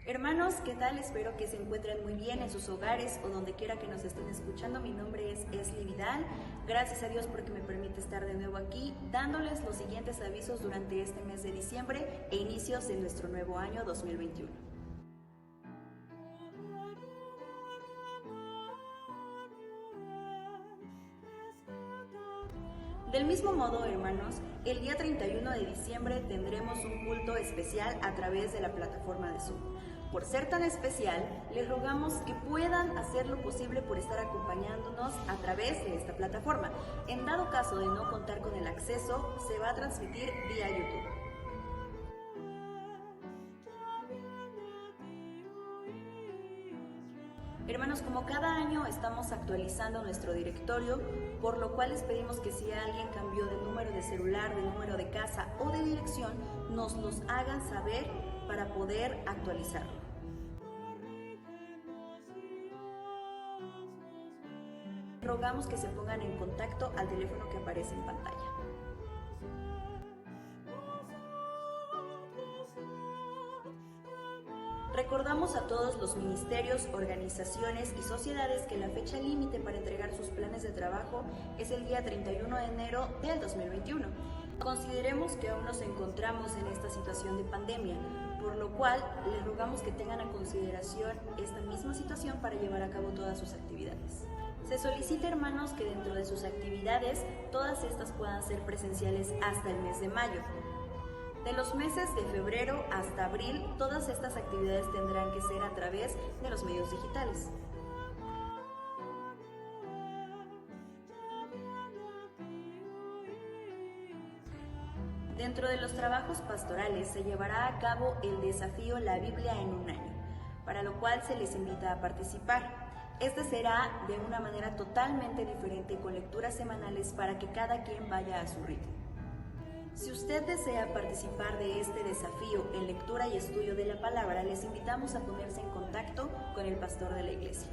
Hermanos, ¿qué tal? Espero que se encuentren muy bien en sus hogares o donde quiera que nos estén escuchando. Mi nombre es Esli Vidal. Gracias a Dios porque me permite estar de nuevo aquí, dándoles los siguientes avisos durante este mes de diciembre e inicios de nuestro nuevo año 2021. Del mismo modo, hermanos, el día 31 de diciembre tendremos un culto especial a través de la plataforma de Zoom. Por ser tan especial, les rogamos que puedan hacer lo posible por estar acompañándonos a través de esta plataforma. En dado caso de no contar con el acceso, se va a transmitir vía YouTube. Hermanos, como cada año estamos actualizando nuestro directorio, por lo cual les pedimos que si alguien cambió de número de celular, de número de casa o de dirección, nos los hagan saber para poder actualizarlo. Rogamos que se pongan en contacto al teléfono que aparece en pantalla. Recordamos a todos los ministerios, organizaciones y sociedades que la fecha límite para entregar sus planes de trabajo es el día 31 de enero del 2021. Consideremos que aún nos encontramos en esta situación de pandemia, por lo cual les rogamos que tengan a consideración esta misma situación para llevar a cabo todas sus actividades. Se solicita, hermanos, que dentro de sus actividades todas estas puedan ser presenciales hasta el mes de mayo. De los meses de febrero hasta abril, todas estas actividades tendrán que ser a través de los medios digitales. Dentro de los trabajos pastorales se llevará a cabo el desafío La Biblia en un año, para lo cual se les invita a participar. Este será de una manera totalmente diferente con lecturas semanales para que cada quien vaya a su ritmo. Si usted desea participar de este desafío en lectura y estudio de la palabra, les invitamos a ponerse en contacto con el pastor de la iglesia.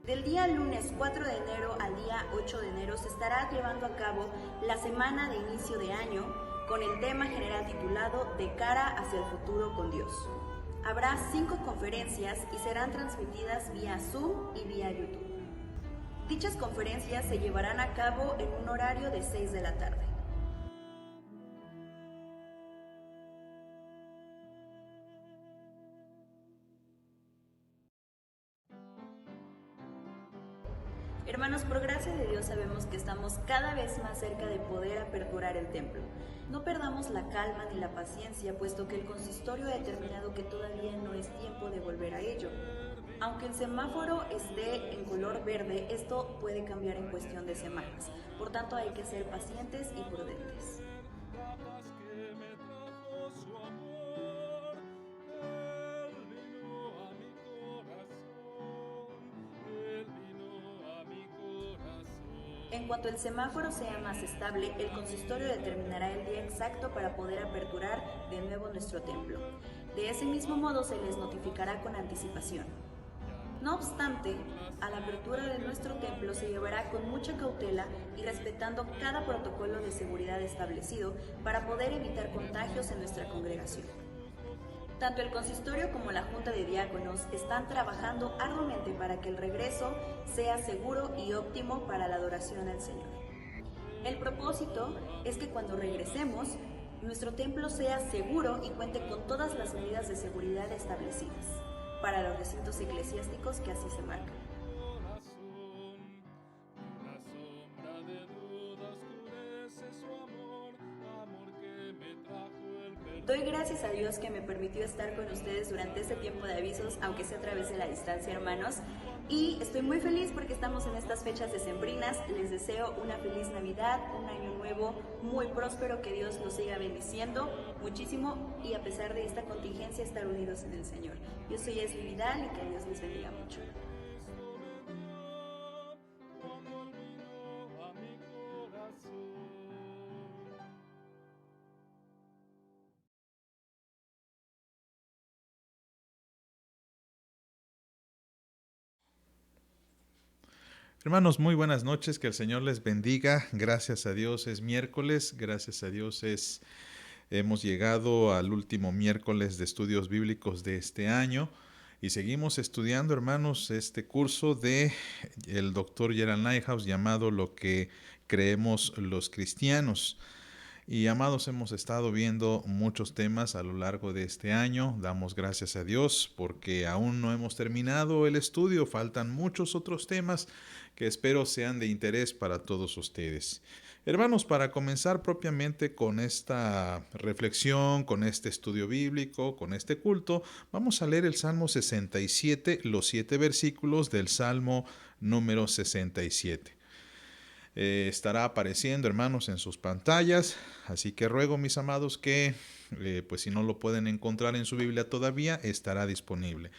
Del día lunes 4 de enero al día 8 de enero se estará llevando a cabo la semana de inicio de año con el tema general titulado De cara hacia el futuro con Dios. Habrá 5 conferencias y serán transmitidas vía Zoom y vía YouTube. Dichas conferencias se llevarán a cabo en un horario de 6 de la tarde. Hermanos, por gracia de Dios sabemos que estamos cada vez más cerca de poder aperturar el templo. No perdamos la calma ni la paciencia, puesto que el consistorio ha determinado que todavía no es tiempo de volver a ello. Aunque el semáforo esté en color verde, esto puede cambiar en cuestión de semanas. Por tanto, hay que ser pacientes y prudentes. En cuanto el semáforo sea más estable, el consistorio determinará el día exacto para poder aperturar de nuevo nuestro templo. De ese mismo modo se les notificará con anticipación. No obstante, a la apertura de nuestro templo se llevará con mucha cautela y respetando cada protocolo de seguridad establecido para poder evitar contagios en nuestra congregación. Tanto el consistorio como la Junta de Diáconos están trabajando arduamente para que el regreso sea seguro y óptimo para la adoración al Señor. El propósito es que cuando regresemos, nuestro templo sea seguro y cuente con todas las medidas de seguridad establecidas para los recintos eclesiásticos que así se marcan. Doy gracias a Dios que me permitió estar con ustedes durante este tiempo de avisos, aunque sea a través de la distancia, hermanos. Y estoy muy feliz porque estamos en estas fechas decembrinas. Les deseo una feliz Navidad, un año nuevo muy próspero, que Dios los siga bendiciendo muchísimo y a pesar de esta contingencia estar unidos en el Señor. Yo soy Esli Vidal y que Dios les bendiga mucho. Hermanos, muy buenas noches, que el Señor les bendiga. Gracias a Dios es miércoles, gracias a Dios hemos llegado al último miércoles de estudios bíblicos de este año y seguimos estudiando, hermanos, este curso de el doctor Gerald Niehaus llamado Lo que creemos los cristianos. Y amados, hemos estado viendo muchos temas a lo largo de este año. Damos gracias a Dios porque aún no hemos terminado el estudio. Faltan muchos otros temas que espero sean de interés para todos ustedes. Hermanos, para comenzar propiamente con esta reflexión, con este estudio bíblico, con este culto, vamos a leer el Salmo 67, los 7 versículos del Salmo número 67. Estará apareciendo, hermanos, en sus pantallas, así que ruego, mis amados, que pues si no lo pueden encontrar en su Biblia todavía, estará disponible.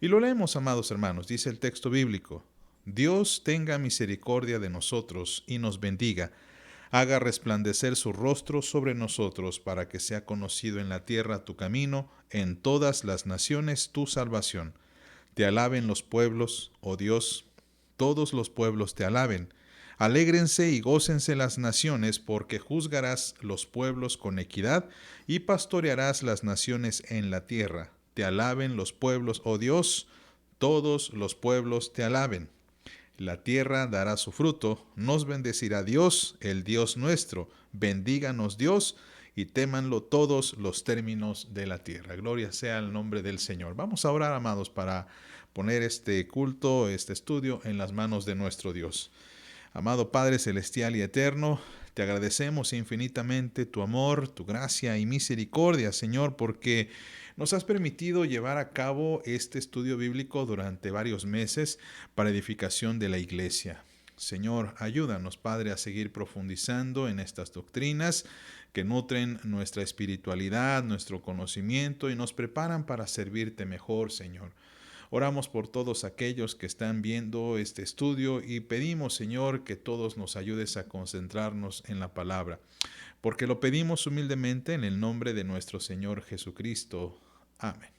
Y lo leemos, amados hermanos. Dice el texto bíblico: Dios tenga misericordia de nosotros y nos bendiga, haga resplandecer su rostro sobre nosotros, para que sea conocido en la tierra tu camino, en todas las naciones tu salvación. Te alaben los pueblos, oh Dios, todos los pueblos te alaben. Alégrense y gócense las naciones, porque juzgarás los pueblos con equidad y pastorearás las naciones en la tierra. Te alaben los pueblos, oh Dios, todos los pueblos te alaben. La tierra dará su fruto, nos bendecirá Dios, el Dios nuestro. Bendíganos Dios y témanlo todos los términos de la tierra. Gloria sea el nombre del Señor. Vamos a orar, amados, para poner este culto, este estudio en las manos de nuestro Dios. Amado Padre celestial y eterno, te agradecemos infinitamente tu amor, tu gracia y misericordia, Señor, porque nos has permitido llevar a cabo este estudio bíblico durante varios meses para edificación de la iglesia. Señor, ayúdanos, Padre, a seguir profundizando en estas doctrinas que nutren nuestra espiritualidad, nuestro conocimiento y nos preparan para servirte mejor, Señor. Oramos por todos aquellos que están viendo este estudio y pedimos, Señor, que todos nos ayudes a concentrarnos en la palabra, porque lo pedimos humildemente en el nombre de nuestro Señor Jesucristo. Amén.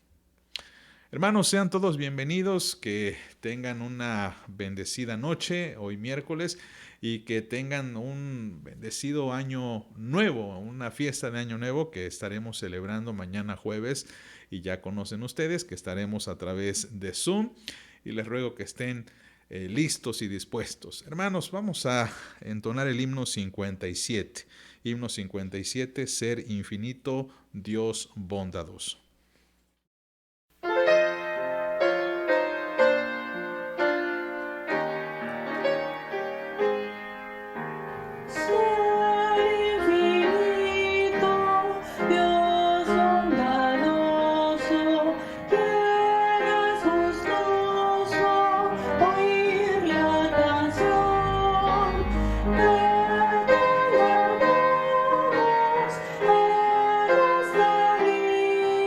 Hermanos, sean todos bienvenidos, que tengan una bendecida noche hoy miércoles y que tengan un bendecido año nuevo, una fiesta de año nuevo que estaremos celebrando mañana jueves, y ya conocen ustedes que estaremos a través de Zoom, y les ruego que estén listos y dispuestos. Hermanos, vamos a entonar el himno 57. Himno 57, Ser infinito, Dios bondadoso. Te alabamos,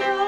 eres la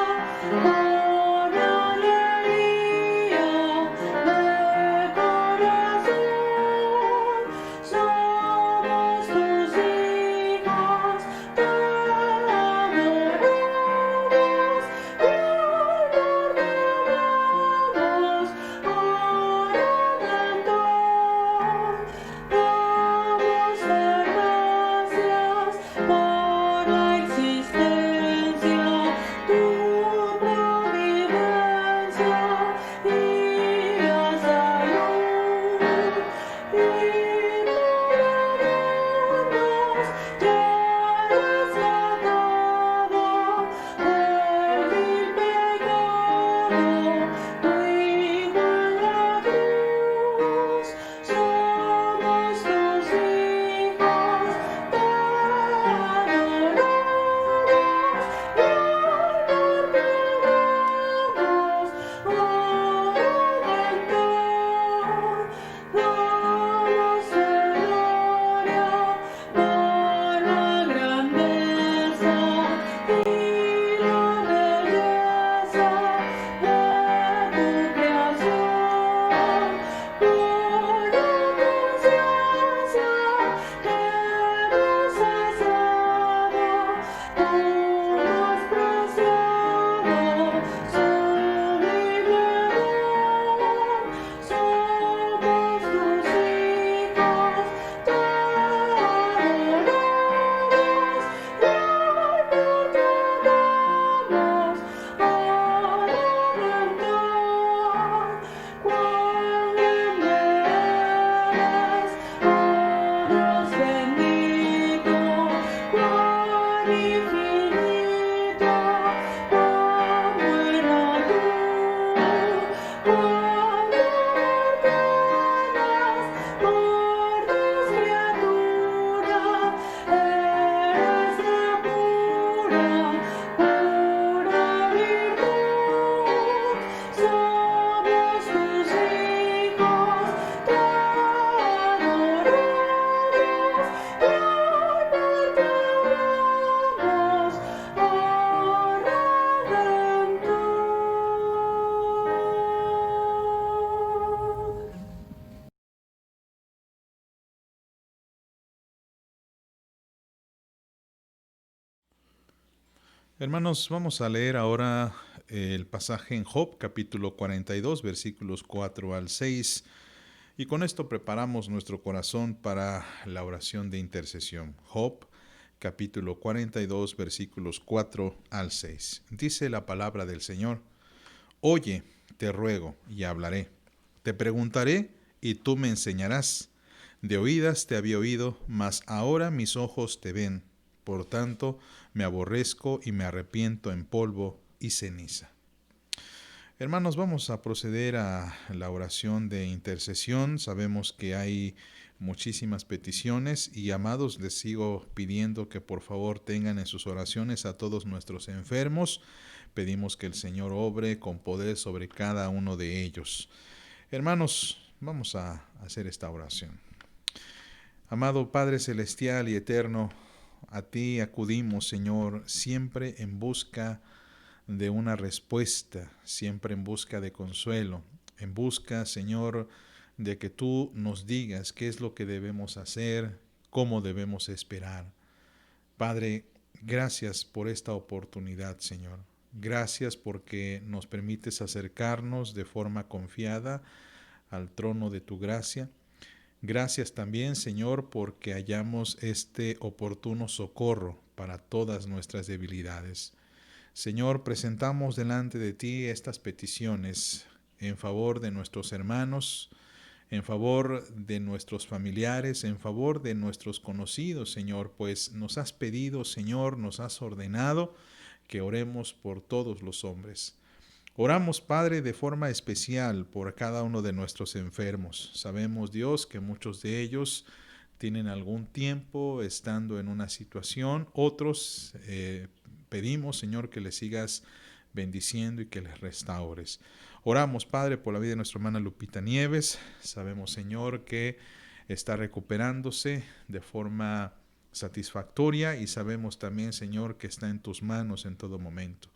Hermanos, vamos a leer ahora el pasaje en Job, capítulo 42, versículos 4 al 6. Y con esto preparamos nuestro corazón para la oración de intercesión. Job, capítulo 42, versículos 4 al 6. Dice la palabra del Señor: Oye, te ruego, y hablaré. Te preguntaré, y tú me enseñarás. De oídas te había oído, mas ahora mis ojos te ven. Por tanto, me aborrezco y me arrepiento en polvo y ceniza. Hermanos, vamos a proceder a la oración de intercesión. Sabemos que hay muchísimas peticiones y, amados, les sigo pidiendo que por favor tengan en sus oraciones a todos nuestros enfermos. Pedimos que el Señor obre con poder sobre cada uno de ellos. Hermanos, vamos a hacer esta oración. Amado Padre Celestial y Eterno, a ti acudimos, Señor, siempre en busca de una respuesta, siempre en busca de consuelo, en busca, Señor, de que tú nos digas qué es lo que debemos hacer, cómo debemos esperar. Padre, gracias por esta oportunidad, Señor. Gracias porque nos permites acercarnos de forma confiada al trono de tu gracia. Gracias también, Señor, porque hallamos este oportuno socorro para todas nuestras debilidades. Señor, presentamos delante de ti estas peticiones en favor de nuestros hermanos, en favor de nuestros familiares, en favor de nuestros conocidos, Señor, pues nos has pedido, Señor, nos has ordenado que oremos por todos los hombres. Oramos, Padre, de forma especial por cada uno de nuestros enfermos. Sabemos, Dios, que muchos de ellos tienen algún tiempo estando en una situación, otros pedimos, Señor, que les sigas bendiciendo y que les restaures. Oramos, Padre, por la vida de nuestra hermana Lupita Nieves. Sabemos, Señor, que está recuperándose de forma satisfactoria y sabemos también, Señor, que está en tus manos en todo momento.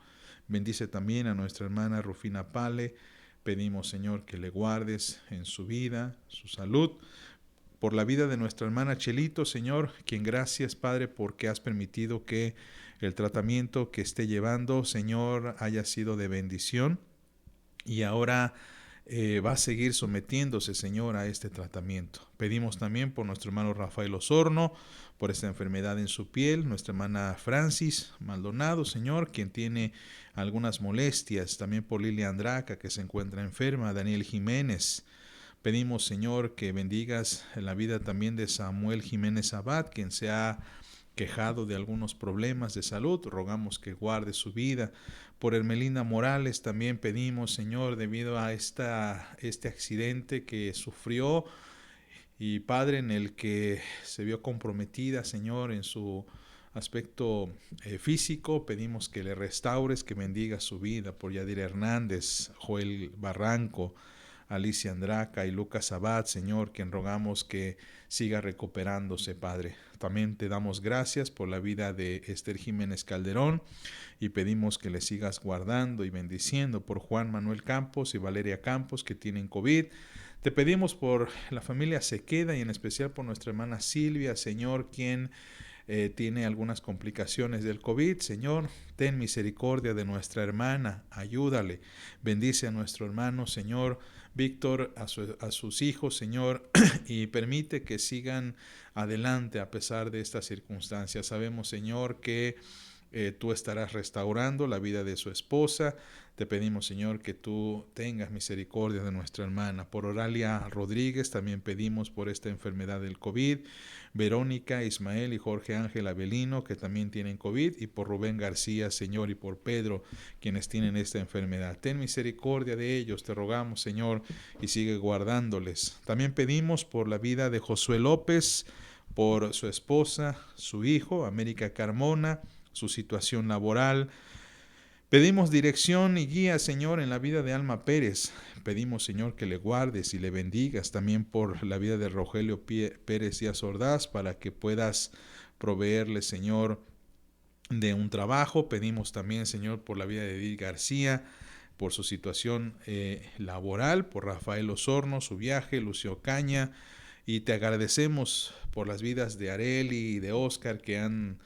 Bendice también a nuestra hermana Rufina Pale. Pedimos, Señor, que le guardes en su vida, su salud. Por la vida de nuestra hermana Chelito, Señor, quien gracias, Padre, porque has permitido que el tratamiento que esté llevando, Señor, haya sido de bendición y ahora va a seguir sometiéndose, Señor, a este tratamiento. Pedimos también por nuestro hermano Rafael Osorno, por esta enfermedad en su piel, nuestra hermana Francis Maldonado, Señor, quien tiene algunas molestias, también por Lilia Andraca, que se encuentra enferma, Daniel Jiménez. Pedimos, Señor, que bendigas la vida también de Samuel Jiménez Abad, quien se ha quejado de algunos problemas de salud. Rogamos que guarde su vida. Por Hermelinda Morales también pedimos, Señor, debido a este accidente que sufrió y, Padre, en el que se vio comprometida, Señor, en su aspecto físico, pedimos que le restaures, que bendiga su vida. Por Yadir Hernández, Joel Barranco, Alicia Andraca y Lucas Abad, Señor, quien rogamos que siga recuperándose, Padre. También te damos gracias por la vida de Esther Jiménez Calderón y pedimos que le sigas guardando y bendiciendo. Por Juan Manuel Campos y Valeria Campos, que tienen COVID. Te pedimos por la familia Sequeda y en especial por nuestra hermana Silvia, Señor, quien tiene algunas complicaciones del COVID. Señor, ten misericordia de nuestra hermana, ayúdale. Bendice a nuestro hermano, Señor, Víctor, a sus hijos, Señor, y permite que sigan adelante a pesar de estas circunstancias. Sabemos, Señor, que tú estarás restaurando la vida de su esposa. Te pedimos, Señor, que tú tengas misericordia de nuestra hermana. Por Oralia Rodríguez también pedimos por esta enfermedad del COVID. Verónica, Ismael y Jorge Ángel Avelino, que también tienen COVID. Y por Rubén García, Señor, y por Pedro, quienes tienen esta enfermedad. Ten misericordia de ellos, te rogamos, Señor, y sigue guardándoles. También pedimos por la vida de Josué López, por su esposa, su hijo, América Carmona, su situación laboral. Pedimos dirección y guía, Señor, en la vida de Alma Pérez. Pedimos, Señor, que le guardes y le bendigas también por la vida de Rogelio Pérez Díaz Ordaz, para que puedas proveerle, Señor, de un trabajo. Pedimos también, Señor, por la vida de Edith García, por su situación laboral, por Rafael Osorno, su viaje, Lucio Caña, y te agradecemos por las vidas de Areli y de Oscar, que han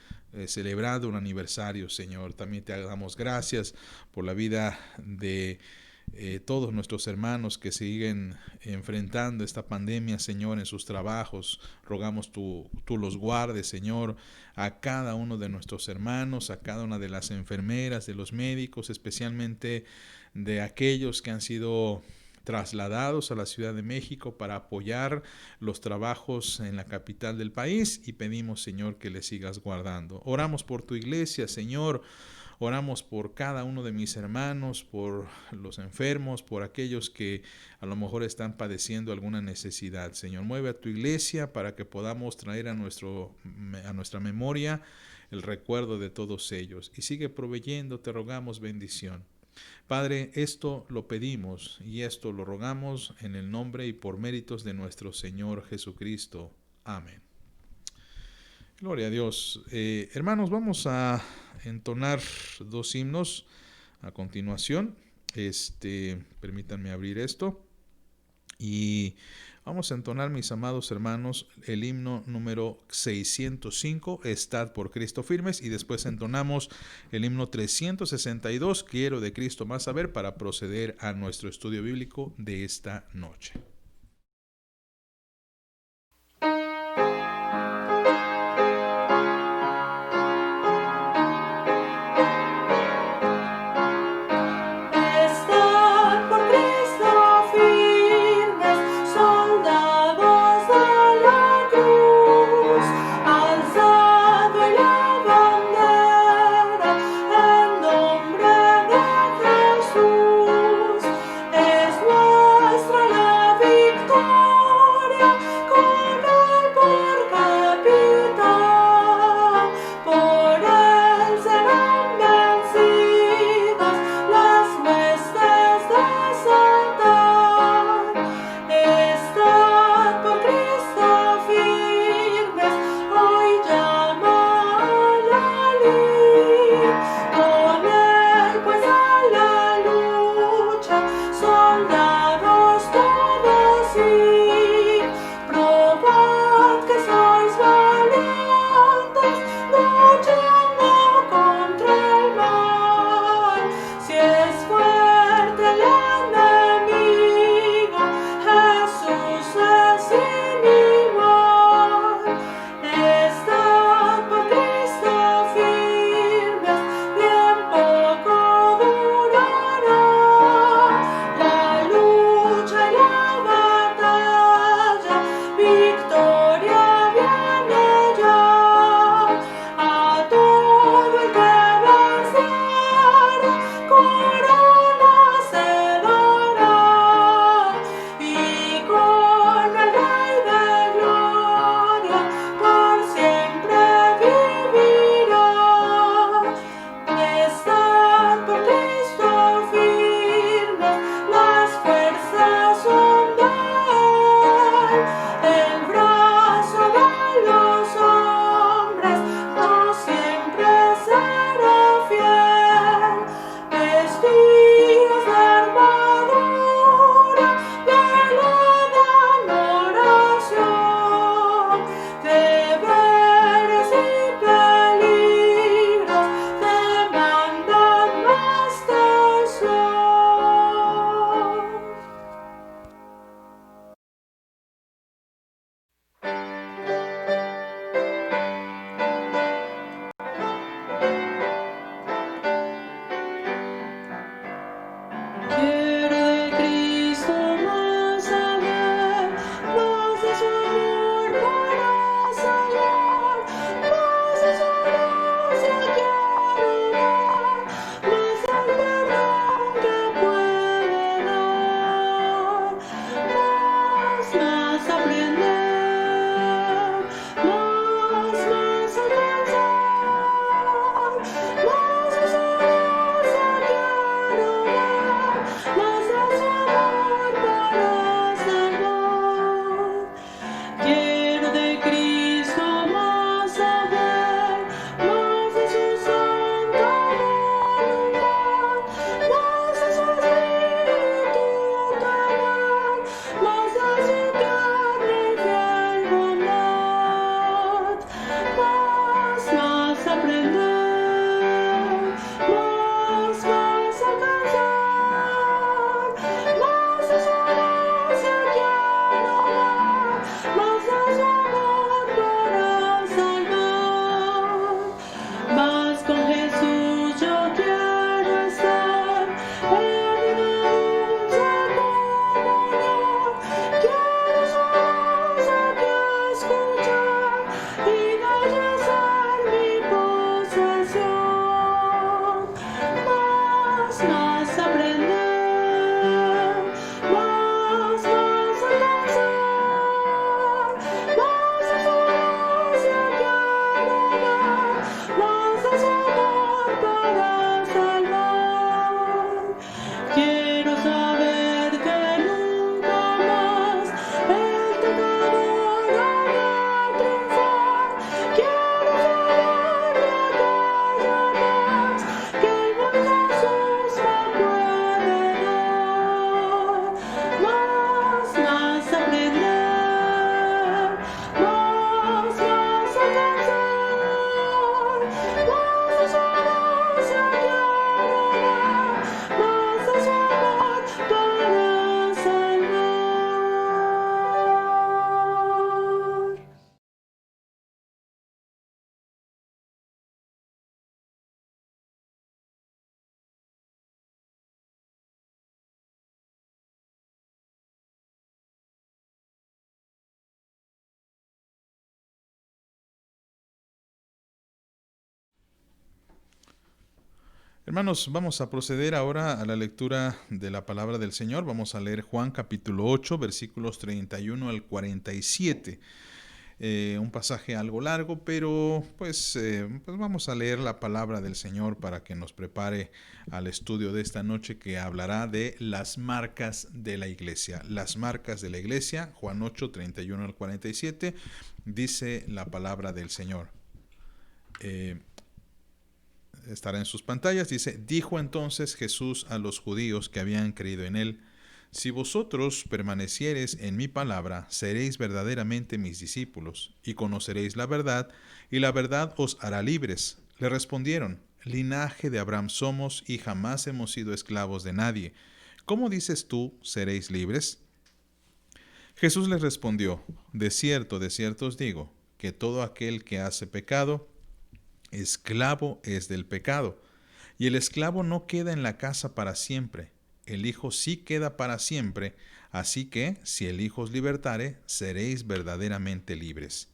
celebrado un aniversario, Señor. También te damos gracias por la vida de todos nuestros hermanos que siguen enfrentando esta pandemia, Señor, en sus trabajos. Rogamos tú los guardes, Señor, a cada uno de nuestros hermanos, a cada una de las enfermeras, de los médicos, especialmente de aquellos que han sido trasladados a la Ciudad de México para apoyar los trabajos en la capital del país, y pedimos, Señor, que le sigas guardando. Oramos por tu iglesia, Señor. Oramos por cada uno de mis hermanos, por los enfermos, por aquellos que a lo mejor están padeciendo alguna necesidad. Señor, mueve a tu iglesia para que podamos traer a nuestra memoria el recuerdo de todos ellos. Y sigue proveyendo, te rogamos, bendición. Padre, esto lo pedimos y esto lo rogamos en el nombre y por méritos de nuestro Señor Jesucristo. Amén. Gloria a Dios. Hermanos, vamos a entonar dos himnos a continuación. Permítanme abrir esto. Y vamos a entonar, mis amados hermanos, el himno número 605, Estad por Cristo firmes, y después entonamos el himno 362, Quiero de Cristo más saber, para proceder a nuestro estudio bíblico de esta noche. Es nuestra la Hermanos, vamos a proceder ahora a la lectura de la palabra del Señor. Vamos a leer Juan capítulo 8, versículos 31 al 47. Un pasaje algo largo, pero pues vamos a leer la palabra del Señor para que nos prepare al estudio de esta noche, que hablará de las marcas de la iglesia. Las marcas de la iglesia, Juan 8, 31 al 47, dice la palabra del Señor. Estará en sus pantallas. Dice: dijo entonces Jesús a los judíos que habían creído en él: si vosotros permaneciereis en mi palabra, seréis verdaderamente mis discípulos, y conoceréis la verdad, y la verdad os hará libres. Le respondieron: linaje de Abraham somos, y jamás hemos sido esclavos de nadie. ¿Cómo dices tú, seréis libres? Jesús les respondió: de cierto os digo, que todo aquel que hace pecado, esclavo es del pecado. Y el esclavo no queda en la casa para siempre, el Hijo sí queda para siempre. Así que, si el Hijo os libertare, seréis verdaderamente libres.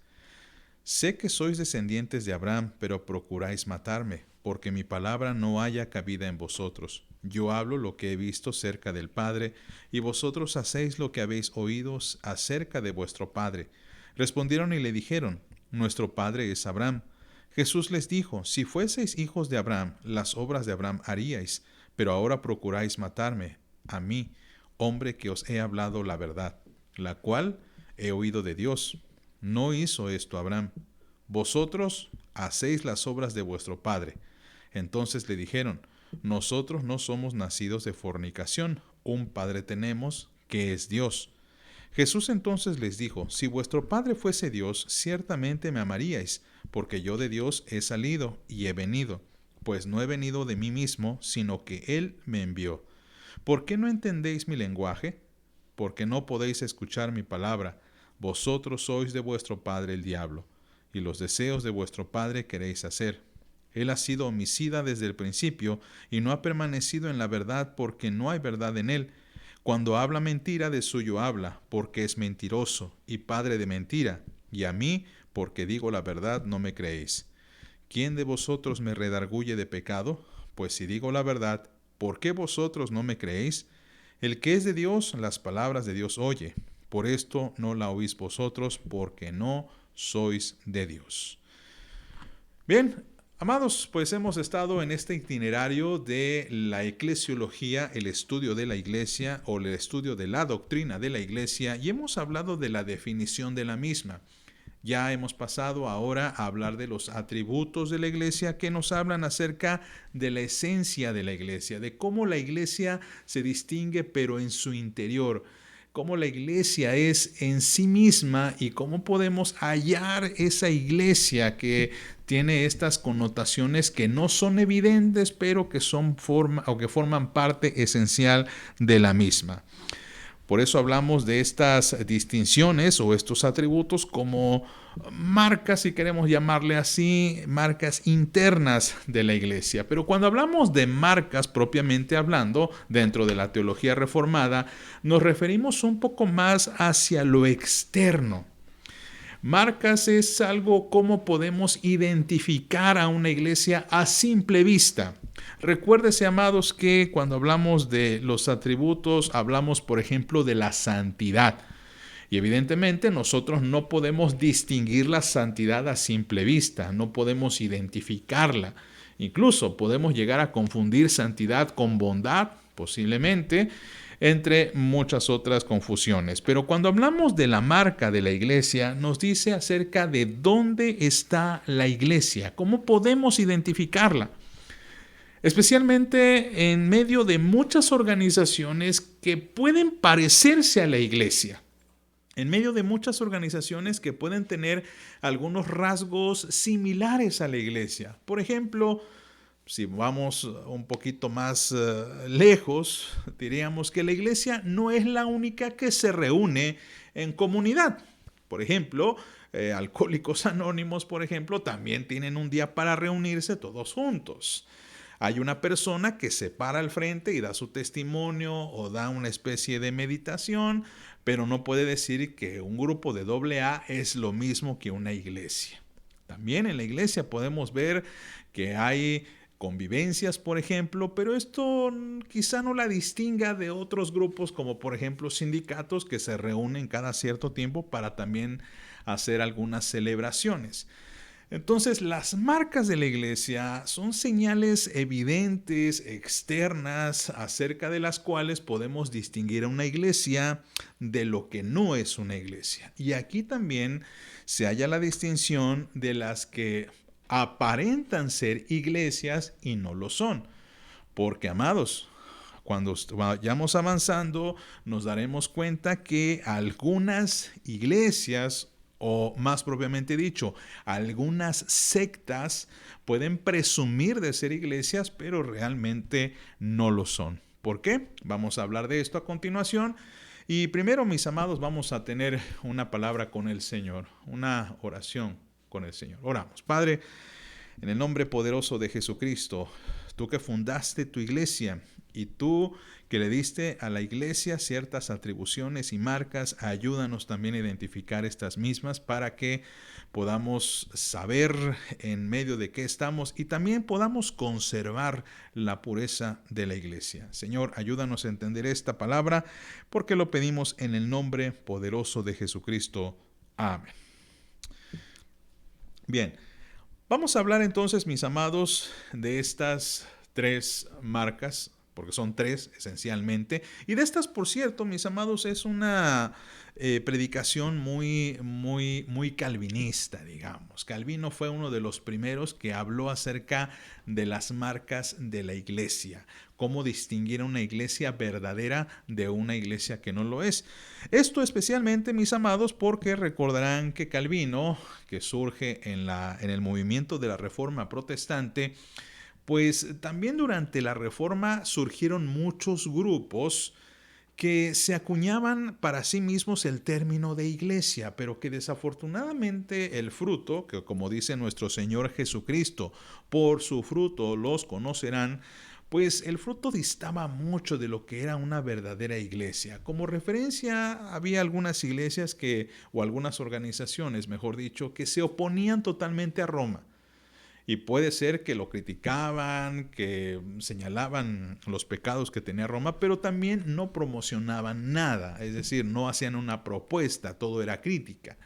Sé que sois descendientes de Abraham, pero procuráis matarme, porque mi palabra no haya cabida en vosotros. Yo hablo lo que he visto cerca del Padre, y vosotros hacéis lo que habéis oído acerca de vuestro padre. Respondieron y le dijeron: nuestro padre es Abraham. Jesús les dijo: si fueseis hijos de Abraham, las obras de Abraham haríais, pero ahora procuráis matarme, a mí, hombre que os he hablado la verdad, la cual he oído de Dios. No hizo esto Abraham. Vosotros hacéis las obras de vuestro padre. Entonces le dijeron: nosotros no somos nacidos de fornicación, un padre tenemos, que es Dios. Jesús entonces les dijo: si vuestro Padre fuese Dios, ciertamente me amaríais, porque yo de Dios he salido y he venido, pues no he venido de mí mismo, sino que Él me envió. ¿Por qué no entendéis mi lenguaje? Porque no podéis escuchar mi palabra. Vosotros sois de vuestro padre el diablo, y los deseos de vuestro padre queréis hacer. Él ha sido homicida desde el principio, y no ha permanecido en la verdad, porque no hay verdad en él. Cuando habla mentira, de suyo habla, porque es mentiroso y padre de mentira, y a mí, porque digo la verdad, no me creéis. ¿Quién de vosotros me redarguye de pecado? Pues si digo la verdad, ¿por qué vosotros no me creéis? El que es de Dios, las palabras de Dios oye. Por esto no la oís vosotros, porque no sois de Dios. Bien, amados, pues hemos estado en este itinerario de la eclesiología, el estudio de la iglesia o el estudio de la doctrina de la iglesia, y hemos hablado de la definición de la misma. Ya hemos pasado ahora a hablar de los atributos de la iglesia, que nos hablan acerca de la esencia de la iglesia, de cómo la iglesia se distingue pero en su interior, cómo la iglesia es en sí misma y cómo podemos hallar esa iglesia que tiene estas connotaciones que no son evidentes, pero que forman parte esencial de la misma. Por eso hablamos de estas distinciones o estos atributos como marcas, si queremos llamarle así, marcas internas de la iglesia. Pero cuando hablamos de marcas propiamente hablando, dentro de la teología reformada, nos referimos un poco más hacia lo externo. Marcas es algo como podemos identificar a una iglesia a simple vista. Recuérdese, amados, que cuando hablamos de los atributos, hablamos, por ejemplo, de la santidad. Y evidentemente nosotros no podemos distinguir la santidad a simple vista, no podemos identificarla. Incluso podemos llegar a confundir santidad con bondad, posiblemente, entre muchas otras confusiones. Pero cuando hablamos de la marca de la iglesia, nos dice acerca de dónde está la iglesia, cómo podemos identificarla. Especialmente en medio de muchas organizaciones que pueden parecerse a la iglesia. En medio de muchas organizaciones que pueden tener algunos rasgos similares a la iglesia. Por ejemplo, si vamos un poquito más lejos, diríamos que la iglesia no es la única que se reúne en comunidad. Por ejemplo, Alcohólicos Anónimos, por ejemplo, también tienen un día para reunirse todos juntos. Hay una persona que se para al frente y da su testimonio o da una especie de meditación, pero no puede decir que un grupo de AA es lo mismo que una iglesia. También en la iglesia podemos ver que hay convivencias, por ejemplo, pero esto quizá no la distinga de otros grupos como por ejemplo sindicatos que se reúnen cada cierto tiempo para también hacer algunas celebraciones. Entonces, las marcas de la iglesia son señales evidentes, externas, acerca de las cuales podemos distinguir a una iglesia de lo que no es una iglesia. Y aquí también se halla la distinción de las que aparentan ser iglesias y no lo son. Porque, amados, cuando vayamos avanzando, nos daremos cuenta que algunas iglesias, o más propiamente dicho, algunas sectas pueden presumir de ser iglesias, pero realmente no lo son. ¿Por qué? Vamos a hablar de esto a continuación. Y primero, mis amados, vamos a tener una palabra con el Señor, una oración con el Señor. Oramos. Padre, en el nombre poderoso de Jesucristo, tú que fundaste tu iglesia y tú que le diste a la iglesia ciertas atribuciones y marcas, ayúdanos también a identificar estas mismas para que podamos saber en medio de qué estamos y también podamos conservar la pureza de la iglesia. Señor, ayúdanos a entender esta palabra porque lo pedimos en el nombre poderoso de Jesucristo. Amén. Bien. Vamos a hablar entonces, mis amados, de estas tres marcas, porque son tres esencialmente. Y de estas, por cierto, mis amados, es una predicación muy calvinista, digamos. Calvino fue uno de los primeros que habló acerca de las marcas de la iglesia, cómo distinguir a una iglesia verdadera de una iglesia que no lo es. Esto especialmente, mis amados, porque recordarán que Calvino, que surge en el movimiento de la Reforma Protestante, pues también durante la Reforma surgieron muchos grupos que se acuñaban para sí mismos el término de iglesia, pero que desafortunadamente el fruto, que como dice nuestro Señor Jesucristo, por su fruto los conocerán, pues el fruto distaba mucho de lo que era una verdadera iglesia. Como referencia, había algunas iglesias o algunas organizaciones, mejor dicho, que se oponían totalmente a Roma. Y puede ser que lo criticaban, que señalaban los pecados que tenía Roma, pero también no promocionaban nada, es decir, no hacían una propuesta, todo era crítica.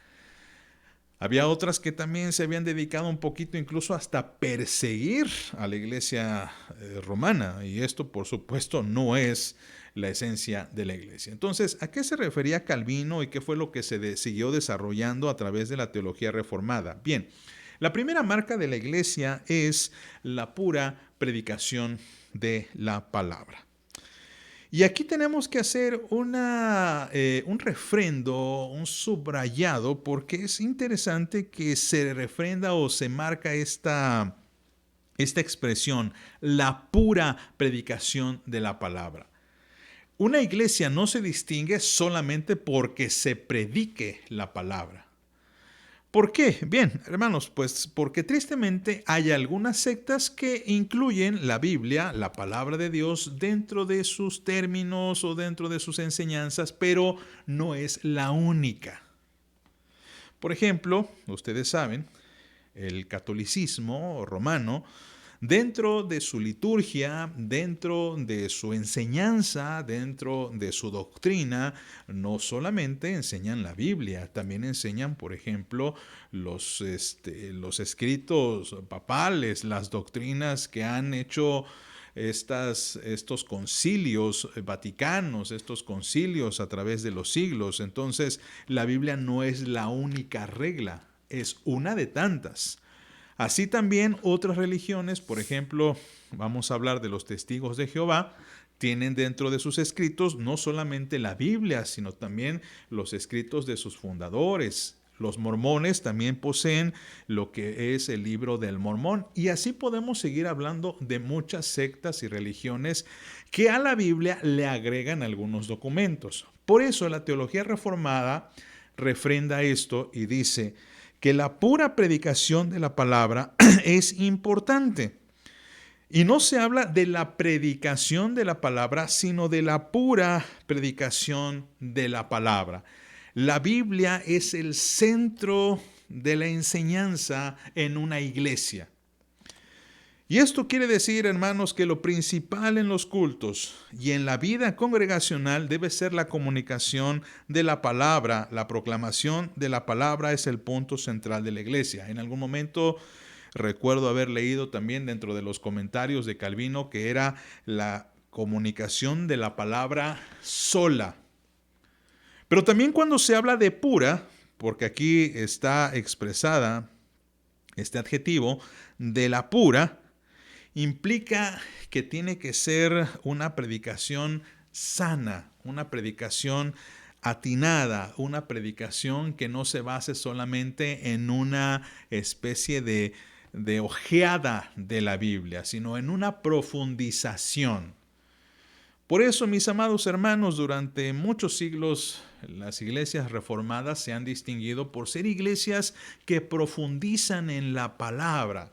Había otras que también se habían dedicado un poquito incluso hasta perseguir a la iglesia romana, y esto por supuesto no es la esencia de la iglesia. Entonces, ¿a qué se refería Calvino y qué fue lo que se siguió desarrollando a través de la teología reformada? Bien, la primera marca de la iglesia es la pura predicación de la palabra. Y aquí tenemos que hacer un refrendo, un subrayado, porque es interesante que se refrenda o se marca esta expresión, la pura predicación de la palabra. Una iglesia no se distingue solamente porque se predique la palabra. ¿Por qué? Bien, hermanos, pues porque tristemente hay algunas sectas que incluyen la Biblia, la palabra de Dios, dentro de sus términos o dentro de sus enseñanzas, pero no es la única. Por ejemplo, ustedes saben, el catolicismo romano, dentro de su liturgia, dentro de su enseñanza, dentro de su doctrina, no solamente enseñan la Biblia, también enseñan, por ejemplo, los escritos papales, las doctrinas que han hecho estos concilios vaticanos, estos concilios a través de los siglos. Entonces, la Biblia no es la única regla, es una de tantas. Así también otras religiones, por ejemplo, vamos a hablar de los testigos de Jehová, tienen dentro de sus escritos no solamente la Biblia, sino también los escritos de sus fundadores. Los mormones también poseen lo que es el libro del Mormón. Y así podemos seguir hablando de muchas sectas y religiones que a la Biblia le agregan algunos documentos. Por eso la teología reformada refrenda esto y dice que la pura predicación de la palabra es importante. Y no se habla de la predicación de la palabra, sino de la pura predicación de la palabra. La Biblia es el centro de la enseñanza en una iglesia. Y esto quiere decir, hermanos, que lo principal en los cultos y en la vida congregacional debe ser la comunicación de la palabra. La proclamación de la palabra es el punto central de la iglesia. En algún momento recuerdo haber leído también dentro de los comentarios de Calvino que era la comunicación de la palabra sola. Pero también cuando se habla de pura, porque aquí está expresada este adjetivo de la pura, implica que tiene que ser una predicación sana, una predicación atinada, una predicación que no se base solamente en una especie de ojeada de la Biblia, sino en una profundización. Por eso, mis amados hermanos, durante muchos siglos las iglesias reformadas se han distinguido por ser iglesias que profundizan en la palabra,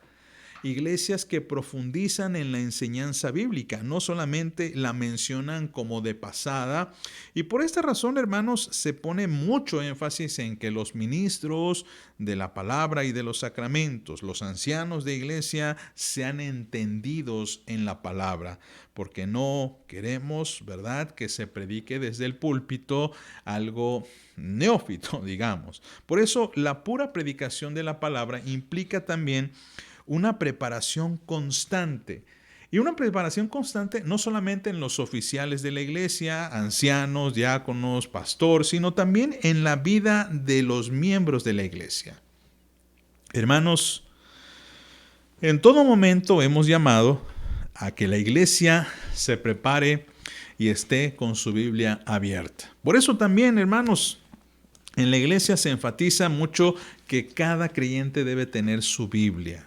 iglesias que profundizan en la enseñanza bíblica, no solamente la mencionan como de pasada. Y por esta razón, hermanos, se pone mucho énfasis en que los ministros de la palabra y de los sacramentos, los ancianos de iglesia, sean entendidos en la palabra, porque no queremos, ¿verdad?, que se predique desde el púlpito algo neófito, digamos. Por eso, la pura predicación de la palabra implica también una preparación constante. Y una preparación constante no solamente en los oficiales de la iglesia, ancianos, diáconos, pastor, sino también en la vida de los miembros de la iglesia. Hermanos, en todo momento hemos llamado a que la iglesia se prepare y esté con su Biblia abierta. Por eso también, hermanos, en la iglesia se enfatiza mucho que cada creyente debe tener su Biblia.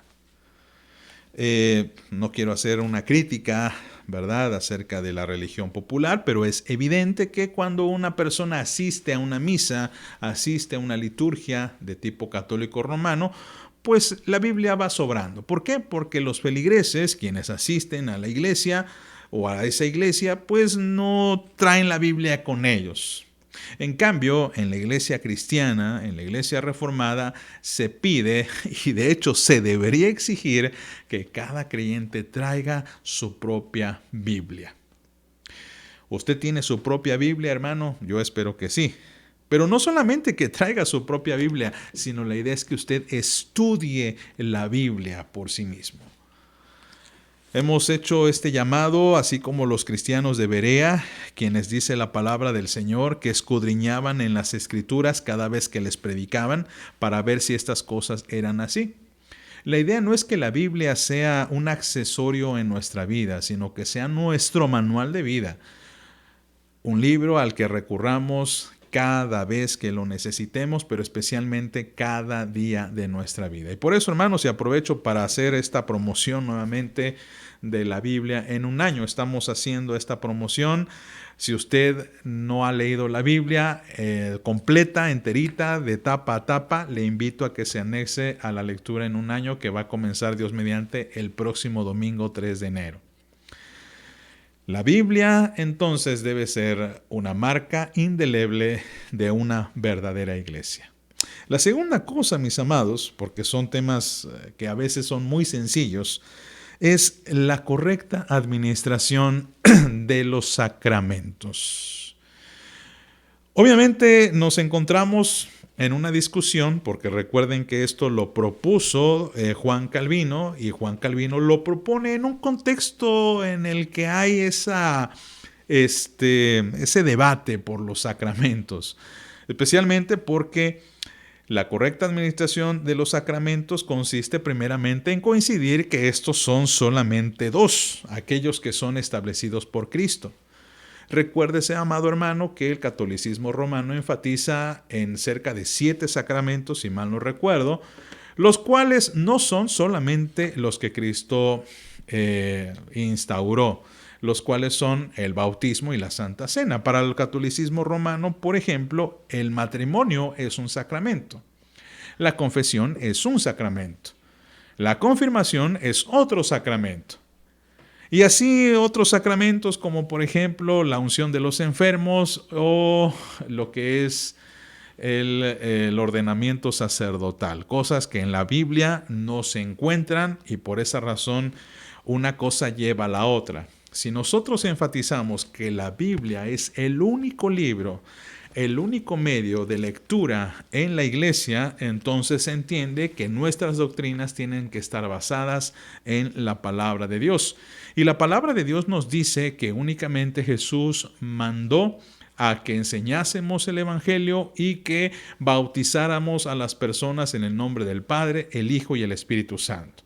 No quiero hacer una crítica, ¿verdad?, acerca de la religión popular, pero es evidente que cuando una persona asiste a una misa, asiste a una liturgia de tipo católico romano, pues la Biblia va sobrando. ¿Por qué? Porque los feligreses, quienes asisten a la iglesia o a esa iglesia, pues no traen la Biblia con ellos. En cambio, en la iglesia cristiana, en la iglesia reformada, se pide, y de hecho se debería exigir, que cada creyente traiga su propia Biblia. ¿Usted tiene su propia Biblia, hermano? Yo espero que sí. Pero no solamente que traiga su propia Biblia, sino la idea es que usted estudie la Biblia por sí mismo. Hemos hecho este llamado, así como los cristianos de Berea, quienes dice la palabra del Señor, que escudriñaban en las Escrituras cada vez que les predicaban para ver si estas cosas eran así. La idea no es que la Biblia sea un accesorio en nuestra vida, sino que sea nuestro manual de vida. Un libro al que recurramos cada vez que lo necesitemos, pero especialmente cada día de nuestra vida. Y por eso, hermanos, y aprovecho para hacer esta promoción nuevamente de la Biblia en un año. Estamos haciendo esta promoción. Si usted no ha leído la Biblia completa, enterita, de tapa a tapa, le invito a que se anexe a la lectura en un año que va a comenzar, Dios mediante, el próximo domingo 3 de enero. La Biblia, entonces, debe ser una marca indeleble de una verdadera iglesia. La segunda cosa, mis amados, porque son temas que a veces son muy sencillos, es la correcta administración de los sacramentos. Obviamente nos encontramos en una discusión, porque recuerden que esto lo propuso Juan Calvino, y Juan Calvino lo propone en un contexto en el que hay ese debate por los sacramentos, especialmente porque la correcta administración de los sacramentos consiste primeramente en coincidir que estos son solamente dos, aquellos que son establecidos por Cristo. Recuérdese, amado hermano, que el catolicismo romano enfatiza en cerca de 7 sacramentos, si mal no recuerdo, los cuales no son solamente los que Cristo instauró, los cuales son el bautismo y la Santa Cena. Para el catolicismo romano, por ejemplo, el matrimonio es un sacramento. La confesión es un sacramento. La confirmación es otro sacramento. Y así otros sacramentos como por ejemplo la unción de los enfermos o lo que es el ordenamiento sacerdotal, cosas que en la Biblia no se encuentran y por esa razón una cosa lleva a la otra. Si nosotros enfatizamos que la Biblia es el único libro, el único medio de lectura en la iglesia, entonces se entiende que nuestras doctrinas tienen que estar basadas en la palabra de Dios. Y la palabra de Dios nos dice que únicamente Jesús mandó a que enseñásemos el Evangelio y que bautizáramos a las personas en el nombre del Padre, el Hijo y el Espíritu Santo.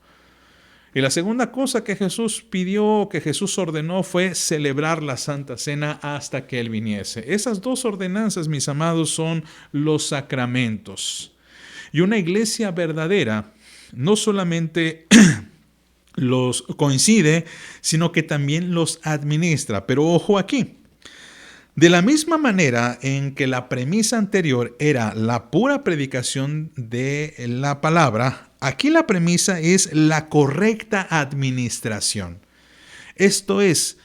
Y la segunda cosa que Jesús pidió, que Jesús ordenó, fue celebrar la Santa Cena hasta que Él viniese. Esas dos ordenanzas, mis amados, son los sacramentos. Y una iglesia verdadera no solamente los coincide, sino que también los administra. Pero ojo aquí. De la misma manera en que la premisa anterior era la pura predicación de la palabra, aquí la premisa es la correcta administración. Esto es,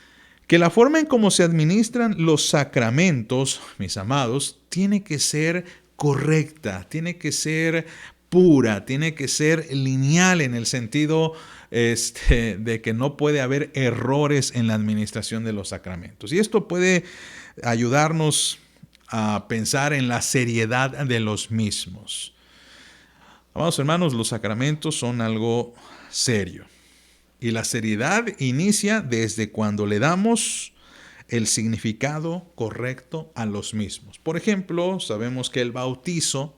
que la forma en cómo se administran los sacramentos, mis amados, tiene que ser correcta, tiene que ser pura, tiene que ser lineal en el sentido de que no puede haber errores en la administración de los sacramentos. Y esto puede ayudarnos a pensar en la seriedad de los mismos. Amados hermanos, los sacramentos son algo serio. Y la seriedad inicia desde cuando le damos el significado correcto a los mismos. Por ejemplo, sabemos que el bautizo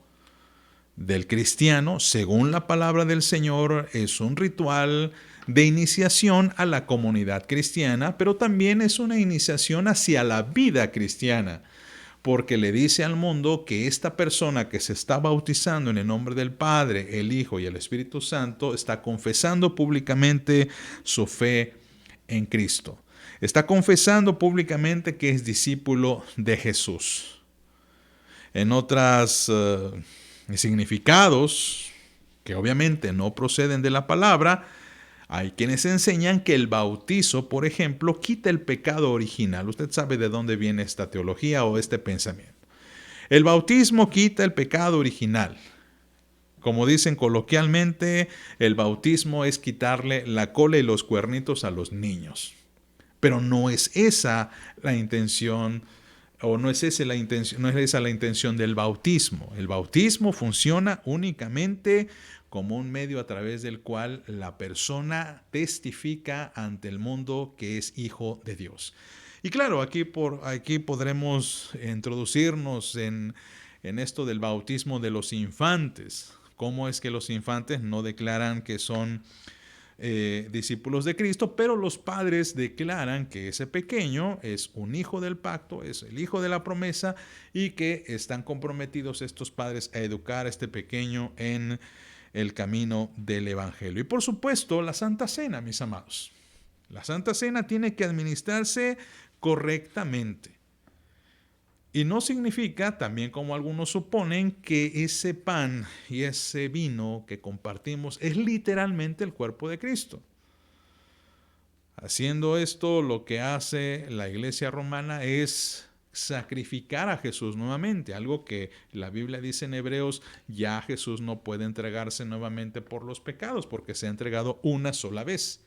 del cristiano, según la palabra del Señor, es un ritual de iniciación a la comunidad cristiana, pero también es una iniciación hacia la vida cristiana, porque le dice al mundo que esta persona que se está bautizando en el nombre del Padre, el Hijo y el Espíritu Santo está confesando públicamente su fe en Cristo. Está confesando públicamente que es discípulo de Jesús. En otros significados, que obviamente no proceden de la palabra, hay quienes enseñan que el bautizo, por ejemplo, quita el pecado original. Usted sabe de dónde viene esta teología o este pensamiento. El bautismo quita el pecado original. Como dicen coloquialmente, el bautismo es quitarle la cola y los cuernitos a los niños. Pero no es esa la intención, o no es esa la intención del bautismo. El bautismo funciona únicamente como un medio a través del cual la persona testifica ante el mundo que es hijo de Dios. Y claro, aquí podremos introducirnos en esto del bautismo de los infantes. ¿Cómo es que los infantes no declaran que son discípulos de Cristo, pero los padres declaran que ese pequeño es un hijo del pacto, es el hijo de la promesa y que están comprometidos estos padres a educar a este pequeño en el camino del Evangelio? Y por supuesto, la Santa Cena, mis amados. La Santa Cena tiene que administrarse correctamente. Y no significa, también como algunos suponen, que ese pan y ese vino que compartimos es literalmente el cuerpo de Cristo. Haciendo esto, lo que hace la Iglesia romana es sacrificar a Jesús nuevamente, algo que la Biblia dice en Hebreos, ya Jesús no puede entregarse nuevamente por los pecados, porque se ha entregado una sola vez.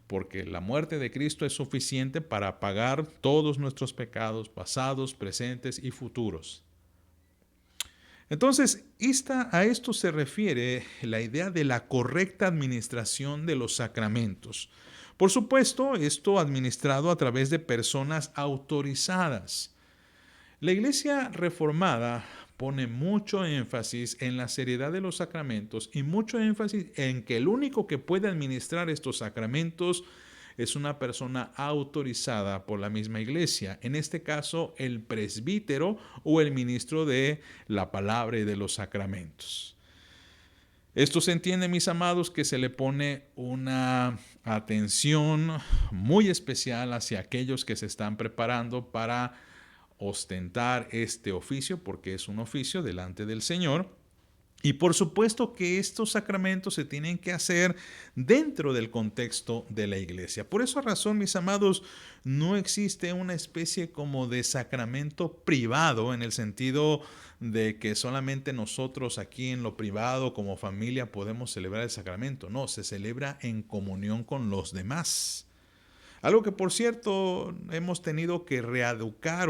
Porque la muerte de Cristo es suficiente para pagar todos nuestros pecados pasados, presentes y futuros. Entonces, a esto se refiere la idea de la correcta administración de los sacramentos. Por supuesto, esto administrado a través de personas autorizadas. La Iglesia reformada pone mucho énfasis en la seriedad de los sacramentos y mucho énfasis en que el único que puede administrar estos sacramentos es una persona autorizada por la misma Iglesia, en este caso el presbítero o el ministro de la palabra y de los sacramentos. Esto se entiende, mis amados, que se le pone una atención muy especial hacia aquellos que se están preparando para ostentar este oficio, porque es un oficio delante del Señor, Y por supuesto que estos sacramentos se tienen que hacer dentro del contexto de la iglesia. Por esa razón, mis amados, no existe una especie como de sacramento privado en el sentido de que solamente nosotros aquí en lo privado como familia podemos celebrar el sacramento. No, se celebra en comunión con los demás. Algo que, por cierto, hemos tenido que reeducar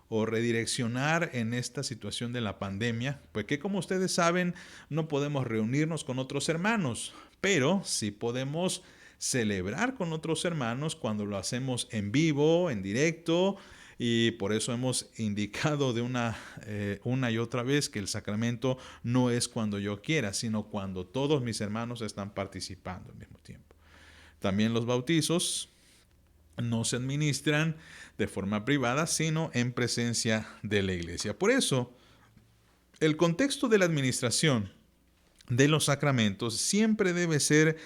o redireccionar en esta situación de la pandemia, pues que como ustedes saben, no podemos reunirnos con otros hermanos, pero sí podemos celebrar con otros hermanos cuando lo hacemos en vivo, en directo, y por eso hemos indicado de una y otra vez que el sacramento no es cuando yo quiera, sino cuando todos mis hermanos están participando al mismo tiempo. También los bautizos no se administran de forma privada, sino en presencia de la iglesia. Por eso, el contexto de la administración de los sacramentos siempre debe ser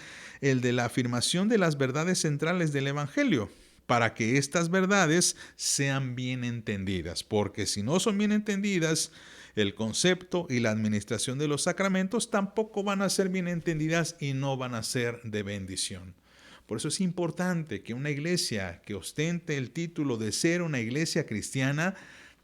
el de la afirmación de las verdades centrales del Evangelio, para que estas verdades sean bien entendidas, porque si no son bien entendidas, el concepto y la administración de los sacramentos tampoco van a ser bien entendidas y no van a ser de bendición. Por eso es importante que una iglesia que ostente el título de ser una iglesia cristiana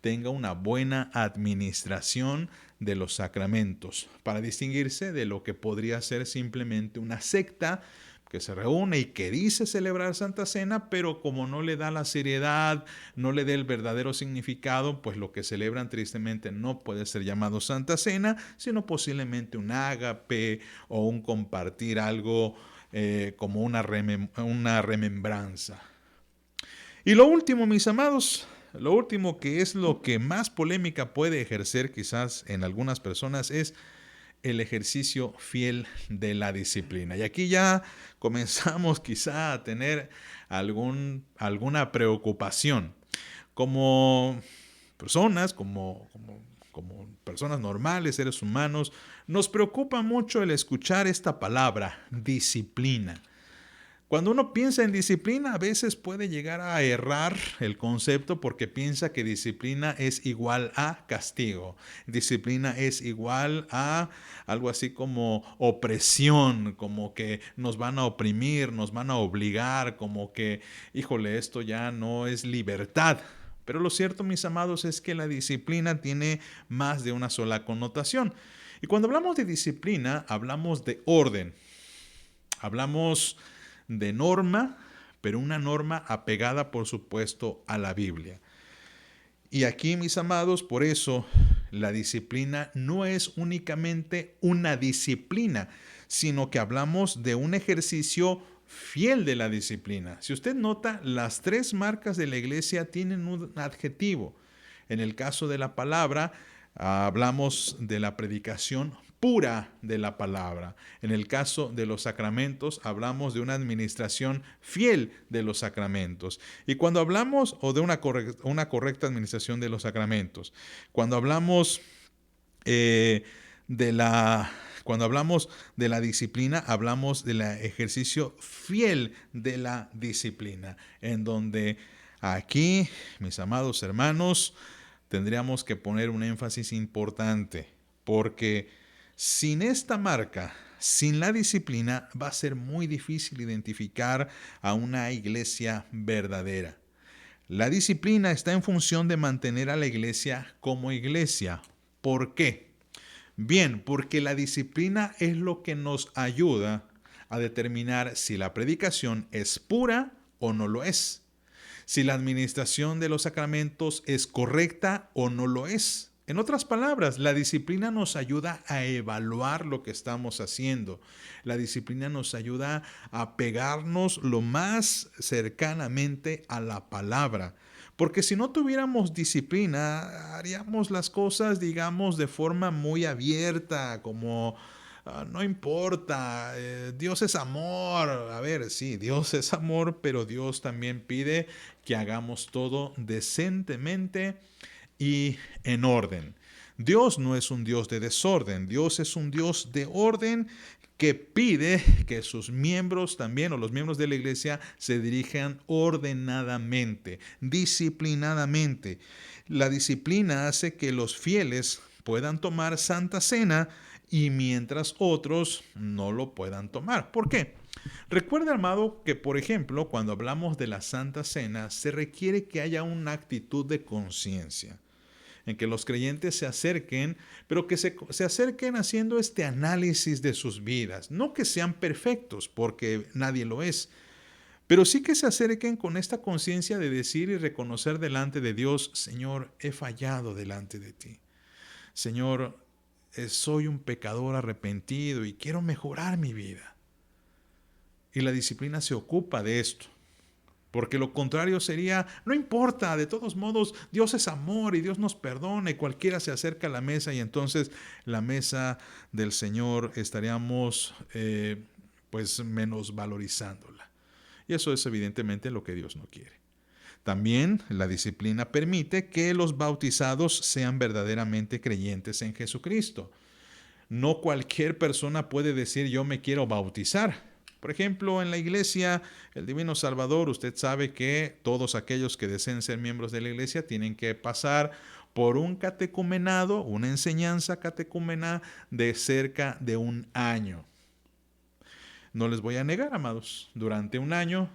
tenga una buena administración de los sacramentos, para distinguirse de lo que podría ser simplemente una secta que se reúne y que dice celebrar Santa Cena, pero como no le da la seriedad, no le da el verdadero significado, pues lo que celebran tristemente no puede ser llamado Santa Cena, sino posiblemente un ágape o un compartir algo como una remembranza. Y lo último, mis amados, lo último que es lo que más polémica puede ejercer quizás en algunas personas es el ejercicio fiel de la disciplina. Y aquí ya comenzamos quizá a tener alguna preocupación. Como personas, como personas normales, seres humanos, nos preocupa mucho el escuchar esta palabra, disciplina. Cuando uno piensa en disciplina, a veces puede llegar a errar el concepto porque piensa que disciplina es igual a castigo. Disciplina es igual a algo así como opresión, como que nos van a oprimir, nos van a obligar, como que, híjole, esto ya no es libertad. Pero lo cierto, mis amados, es que la disciplina tiene más de una sola connotación. Y cuando hablamos de disciplina, hablamos de orden. Hablamos de norma, pero una norma apegada, por supuesto, a la Biblia. Y aquí, mis amados, por eso la disciplina no es únicamente una disciplina, sino que hablamos de un ejercicio fiel de la disciplina. Si usted nota, las tres marcas de la iglesia tienen un adjetivo. En el caso de la palabra, hablamos de la predicación pura de la palabra. En el caso de los sacramentos, hablamos de una administración fiel de los sacramentos. Y cuando hablamos, o de una correcta administración de los sacramentos, cuando hablamos cuando hablamos de la disciplina, hablamos del ejercicio fiel de la disciplina, en donde aquí, mis amados hermanos, tendríamos que poner un énfasis importante, porque sin esta marca, sin la disciplina, va a ser muy difícil identificar a una iglesia verdadera. La disciplina está en función de mantener a la iglesia como iglesia. ¿Por qué? Bien, porque la disciplina es lo que nos ayuda a determinar si la predicación es pura o no lo es, si la administración de los sacramentos es correcta o no lo es. En otras palabras, la disciplina nos ayuda a evaluar lo que estamos haciendo. La disciplina nos ayuda a pegarnos lo más cercanamente a la palabra. Porque si no tuviéramos disciplina, haríamos las cosas, digamos, de forma muy abierta, como no importa, Dios es amor. A ver, sí, Dios es amor, pero Dios también pide que hagamos todo decentemente y en orden. Dios no es un Dios de desorden, Dios es un Dios de orden que pide que sus miembros también, o los miembros de la iglesia, se dirijan ordenadamente, disciplinadamente. La disciplina hace que los fieles puedan tomar Santa Cena y mientras otros no lo puedan tomar. ¿Por qué? Recuerda, amado, que por ejemplo, cuando hablamos de la Santa Cena, se requiere que haya una actitud de conciencia, en que los creyentes se acerquen, pero que se acerquen haciendo este análisis de sus vidas. No que sean perfectos, porque nadie lo es, pero sí que se acerquen con esta conciencia de decir y reconocer delante de Dios: Señor, he fallado delante de ti. Señor, soy un pecador arrepentido y quiero mejorar mi vida. Y la disciplina se ocupa de esto. Porque lo contrario sería: no importa, de todos modos, Dios es amor y Dios nos perdona y cualquiera se acerca a la mesa, y entonces la mesa del Señor estaríamos pues menosvalorizándola. Y eso es evidentemente lo que Dios no quiere. También la disciplina permite que los bautizados sean verdaderamente creyentes en Jesucristo. No cualquier persona puede decir: yo me quiero bautizar. Por ejemplo, en la iglesia, el Divino Salvador, usted sabe que todos aquellos que deseen ser miembros de la iglesia tienen que pasar por un catecumenado, una enseñanza catecúmena de cerca de un año. No les voy a negar, amados, durante un año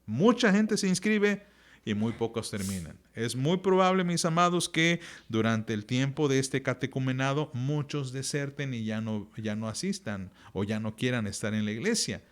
mucha gente se inscribe y muy pocos terminan. Es muy probable, mis amados, que durante el tiempo de este catecumenado muchos deserten y ya no asistan o ya no quieran estar en la iglesia.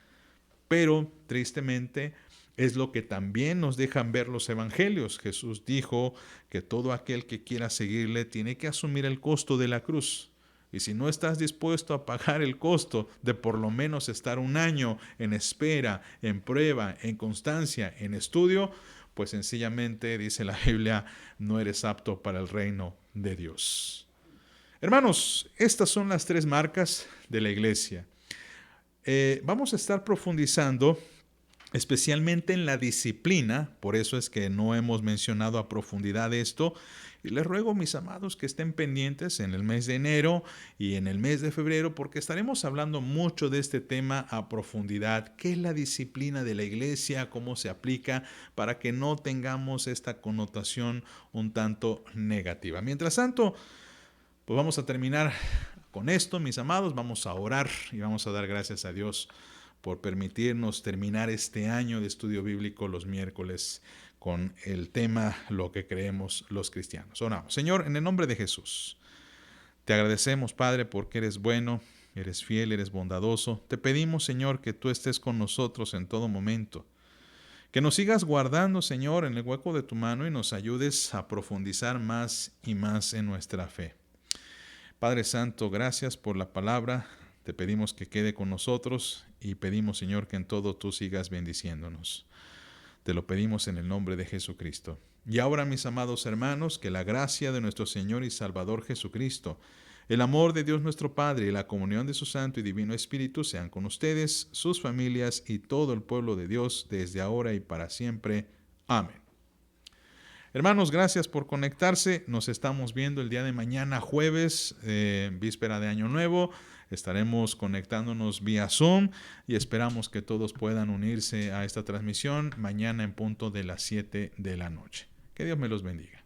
Pero, tristemente, es lo que también nos dejan ver los evangelios. Jesús dijo que todo aquel que quiera seguirle tiene que asumir el costo de la cruz. Y si no estás dispuesto a pagar el costo de por lo menos estar un año en espera, en prueba, en constancia, en estudio, pues sencillamente, dice la Biblia, no eres apto para el reino de Dios. Hermanos, estas son las 3 marcas de la iglesia. Vamos a estar profundizando especialmente en la disciplina, por eso es que no hemos mencionado a profundidad esto, y les ruego, mis amados, que estén pendientes en el mes de enero y en el mes de febrero, porque estaremos hablando mucho de este tema a profundidad. ¿Qué es la disciplina de la iglesia? ¿Cómo se aplica? Para que no tengamos esta connotación un tanto negativa. Mientras tanto, pues vamos a terminar con esto, mis amados. Vamos a orar y vamos a dar gracias a Dios por permitirnos terminar este año de estudio bíblico los miércoles con el tema Lo que creemos los cristianos. Oramos. Señor, en el nombre de Jesús, te agradecemos, Padre, porque eres bueno, eres fiel, eres bondadoso. Te pedimos, Señor, que tú estés con nosotros en todo momento. Que nos sigas guardando, Señor, en el hueco de tu mano y nos ayudes a profundizar más y más en nuestra fe. Padre Santo, gracias por la palabra. Te pedimos que quede con nosotros y pedimos, Señor, que en todo tú sigas bendiciéndonos. Te lo pedimos en el nombre de Jesucristo. Y ahora, mis amados hermanos, que la gracia de nuestro Señor y Salvador Jesucristo, el amor de Dios nuestro Padre y la comunión de su Santo y Divino Espíritu sean con ustedes, sus familias y todo el pueblo de Dios desde ahora y para siempre. Amén. Hermanos, gracias por conectarse. Nos estamos viendo el día de mañana, jueves, víspera de Año Nuevo. Estaremos conectándonos vía Zoom y esperamos que todos puedan unirse a esta transmisión mañana en punto de las 7 de la noche. Que Dios me los bendiga.